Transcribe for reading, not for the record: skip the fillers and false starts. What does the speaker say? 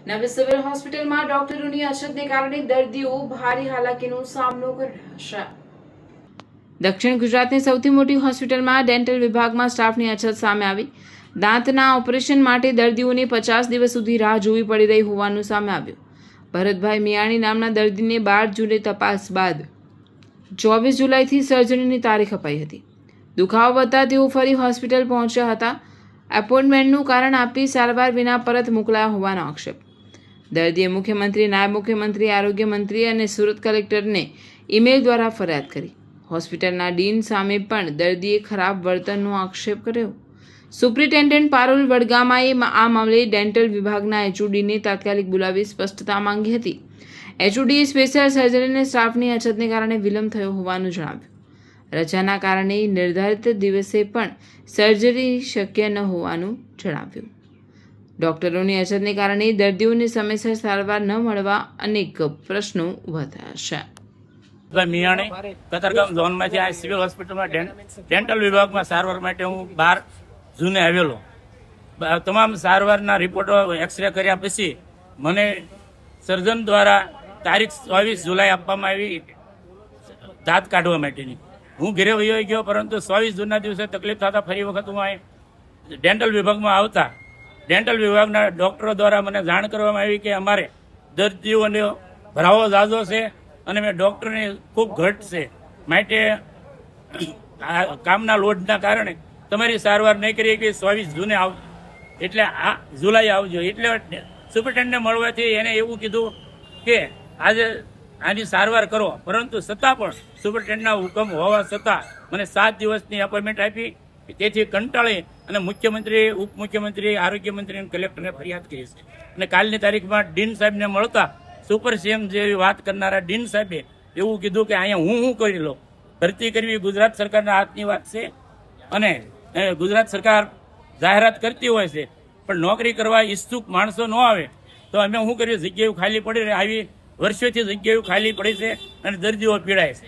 નવી સિવિલ હોસ્પિટલમાં ડોક્ટરોની અછતને કારણે દર્દીઓ ભારે હાલાકીનો સામનો કરી રહ્યા છે। દક્ષિણ ગુજરાતની સૌથી મોટી હોસ્પિટલમાં ડેન્ટલ વિભાગમાં સ્ટાફની અછત સામે આવી। દાંતના ઓપરેશન માટે દર્દીઓને 50 દિવસ સુધી રાહ જોવી પડી રહી હોવાનું સામે આવ્યું। ભરતભાઈ મિયાણી નામના દર્દીને 12 જૂને તપાસ બાદ 24 જુલાઈથી સર્જરીની તારીખ અપાઈ હતી। દુખાવો વધતા તેઓ ફરી હોસ્પિટલ પહોંચ્યા હતા। એપોઇન્ટમેન્ટનું કારણ આપી સારવાર વિના પરત મોકલાયા હોવાનો આક્ષેપ। દર્દીએ મુખ્યમંત્રી, નાયબ મુખ્યમંત્રી, આરોગ્ય મંત્રી અને સુરત કલેક્ટરને ઈમેલ દ્વારા ફરિયાદ કરી। હોસ્પિટલના ડીન સામે પણ દર્દીએ ખરાબ વર્તનનો આક્ષેપ કર્યો। સુપ્રિન્ટેન્ડન્ટ પારુલ વડગામાએ આ મામલે ડેન્ટલ વિભાગના એચઓડીને તાત્કાલિક બોલાવી સ્પષ્ટતા માંગી હતી। એચઓડીએ સ્પેશિયલ સર્જરીને સ્ટાફની અછતને કારણે વિલંબ થયો હોવાનું જણાવ્યું। રજાના કારણે નિર્ધારિત દિવસે પણ સર્જરી શક્ય ન હોવાનું જણાવ્યું। ડોક્ટરોની અછતને કારણે દર્દીઓને સમયસર સારવાર ન મળવા અનેક પ્રશ્નો ઉભા થયા છે। મિયાણી કતારગામ ઝોનમાંથી આ સિવિલ હોસ્પિટલમાં ડેન્ટલ વિભાગમાં સારવાર માટે હું 12 જૂને આવેલો। તમામ સારવારના રિપોર્ટો એક્સરે કર્યા પછી મને સર્જન દ્વારા તારીખ 24 જુલાઈ આપવામાં આવી દાંત કાઢવા માટેની। હું ઘરે વહી ગયો, પરંતુ 24 જૂનના દિવસે તકલીફ થતા ફરી વખત હું અહીં ડેન્ટલ વિભાગમાં આવતા ડેન્ટલ વિભાગના ડોક્ટરો દ્વારા મને જાણ કરવામાં આવી કે અમારે દર્દીઓને ભરાવો ઝાઝો છે અને મેં ડોક્ટરની ખૂબ ઘટ છે, માટે કામના લોડના કારણે તમારી સારવાર નહીં કરી કે 24 જૂને આવ એટલે આ જુલાઈ આવજો। એટલે સુપ્રિન્ટેન્ડન્ટને મળવાથી એને એવું કીધું કે આજે આની સારવાર કરો, પરંતુ છતાં પણ સુપ્રિન્ટેન્ડન્ટના હુકમ હોવા છતાં મને 7 દિવસની અપોઇન્ટમેન્ટ આપી। તેથી કંટાળી અને મુખ્યમંત્રી, ઉપમુખ્યમંત્રી, આરોગ્ય મંત્રી અને કલેક્ટરને ફરિયાદ કરી છે। અને કાલની તારીખમાં ડીન સાહેબને મળતા સુપર સીએમ જેવી વાત કરનારા ડીન સાહેબે એવું કીધું કે અહીંયા હું કરી લો, ભરતી કરવી ગુજરાત સરકારના હાથની વાત છે અને ગુજરાત સરકાર જાહેરાત કરતી હોય છે, પણ નોકરી કરવા ઈચ્છુક માણસો ન આવે તો અમે શું કર્યું, જગ્યાઓ ખાલી પડી આવી વર્ષોથી જગ્યાઓ ખાલી પડી છે અને દર્દીઓ પીડાય છે।